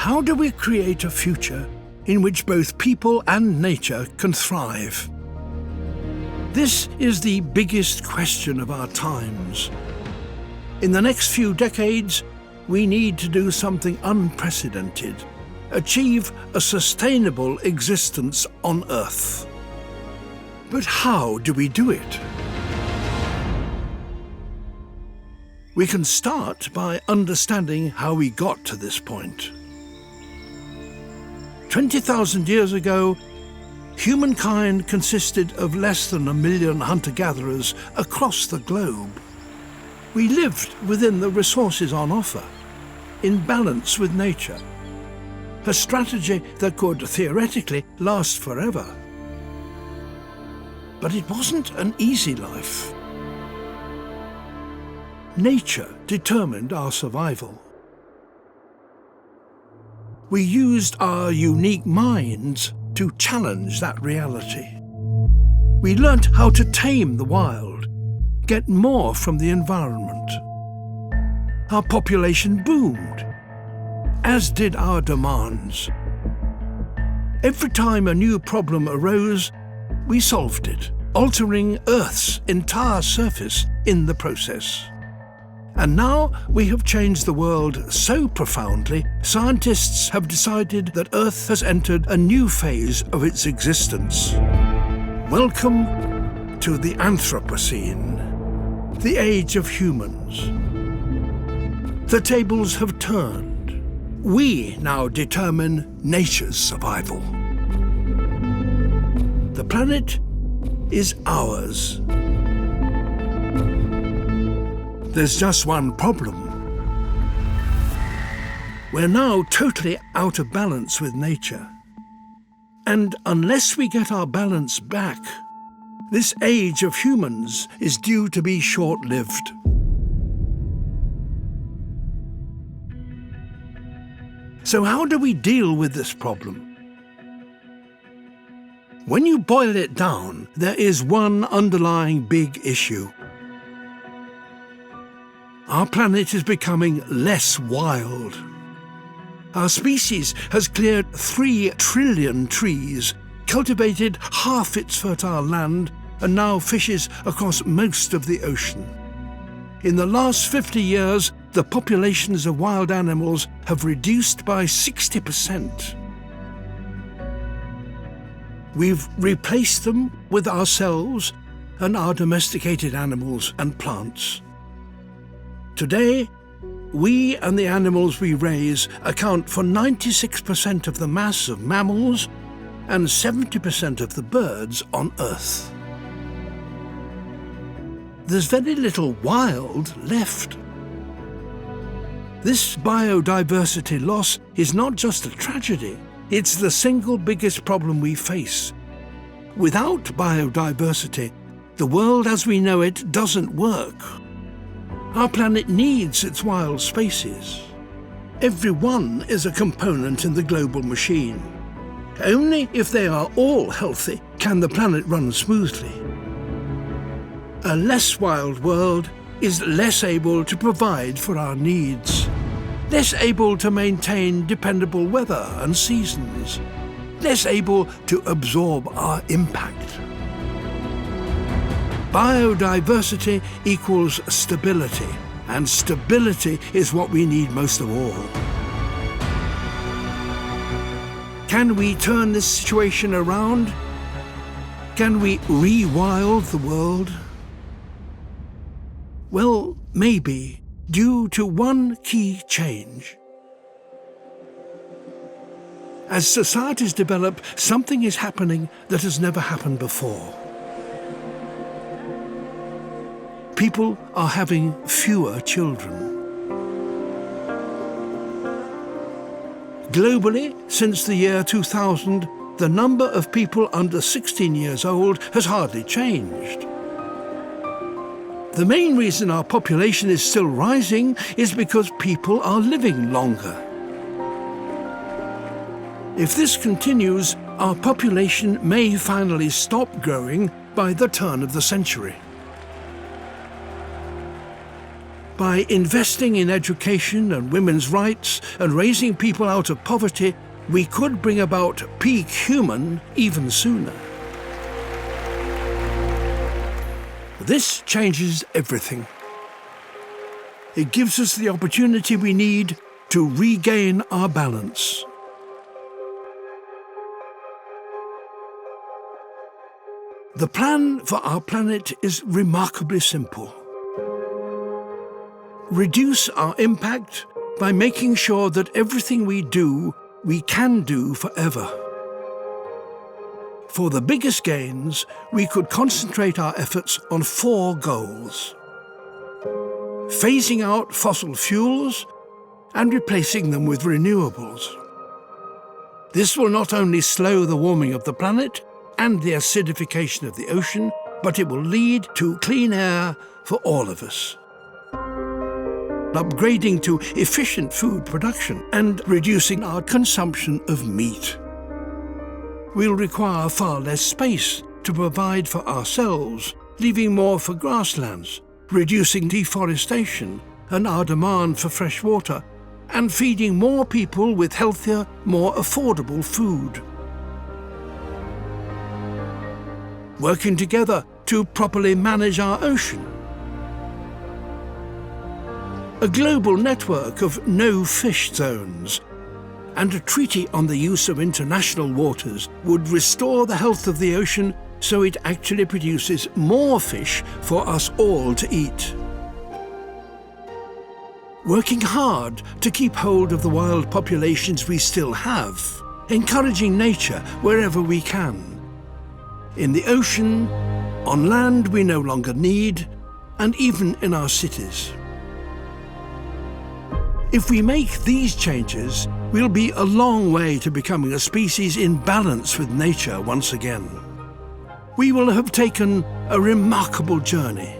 How do we create a future in which both people and nature can thrive? This is the biggest question of our times. In the next few decades, we need to do something unprecedented, achieve a sustainable existence on Earth. But how do we do it? We can start by understanding how we got to this point. 20,000 years ago, humankind consisted of less than 1 million hunter-gatherers across the globe. We lived within the resources on offer, in balance with nature. A strategy that could theoretically last forever. But it wasn't an easy life. Nature determined our survival. We used our unique minds to challenge that reality. We learnt how to tame the wild, get more from the environment. Our population boomed, as did our demands. Every time a new problem arose, we solved it, altering Earth's entire surface in the process. And now we have changed the world so profoundly, scientists have decided that Earth has entered a new phase of its existence. Welcome to the Anthropocene, the age of humans. The tables have turned. We now determine nature's survival. The planet is ours. There's just one problem. We're now totally out of balance with nature. And unless we get our balance back, this age of humans is due to be short-lived. So how do we deal with this problem? When you boil it down, there is one underlying big issue. Our planet is becoming less wild. Our species has cleared 3 trillion trees, cultivated half its fertile land, and now fishes across most of the ocean. In the last 50 years, the populations of wild animals have reduced by 60%. We've replaced them with ourselves and our domesticated animals and plants. Today, we and the animals we raise account for 96% of the mass of mammals and 70% of the birds on Earth. There's very little wild left. This biodiversity loss is not just a tragedy, it's the single biggest problem we face. Without biodiversity, the world as we know it doesn't work. Our planet needs its wild spaces. Every one is a component in the global machine. Only if they are all healthy can the planet run smoothly. A less wild world is less able to provide for our needs, less able to maintain dependable weather and seasons, less able to absorb our impact. Biodiversity equals stability, and stability is what we need most of all. Can we turn this situation around? Can we re-wild the world? Well, maybe, due to one key change. As societies develop, something is happening that has never happened before. People are having fewer children. Globally, since the year 2000, the number of people under 16 years old has hardly changed. The main reason our population is still rising is because people are living longer. If this continues, our population may finally stop growing by the turn of the century. By investing in education and women's rights and raising people out of poverty, we could bring about peak human even sooner. This changes everything. It gives us the opportunity we need to regain our balance. The plan for our planet is remarkably simple. Reduce our impact by making sure that everything we do, we can do forever. For the biggest gains, we could concentrate our efforts on 4 goals: phasing out fossil fuels and replacing them with renewables. This will not only slow the warming of the planet and the acidification of the ocean, but it will lead to clean air for all of us. Upgrading to efficient food production and reducing our consumption of meat. We'll require far less space to provide for ourselves, leaving more for grasslands, reducing deforestation and our demand for fresh water, and feeding more people with healthier, more affordable food. Working together to properly manage our ocean. A global network of no-fish zones and a treaty on the use of international waters would restore the health of the ocean so it actually produces more fish for us all to eat. Working hard to keep hold of the wild populations we still have, encouraging nature wherever we can. In the ocean, on land we no longer need, and even in our cities. If we make these changes, we'll be a long way to becoming a species in balance with nature once again. We will have taken a remarkable journey,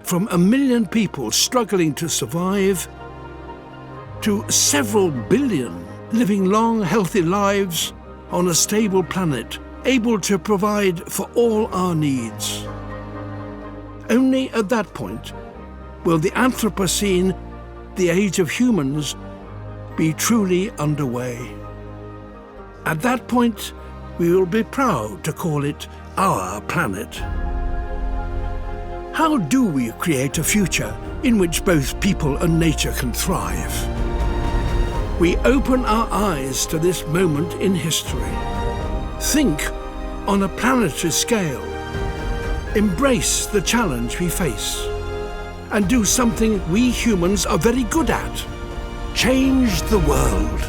from 1 million people struggling to survive, to several billion living long, healthy lives on a stable planet, able to provide for all our needs. Only at that point will the Anthropocene, the age of humans, be truly underway. At that point, we will be proud to call it our planet. How do we create a future in which both people and nature can thrive? We open our eyes to this moment in history. Think on a planetary scale. Embrace the challenge we face. And do something we humans are very good at. Change the world.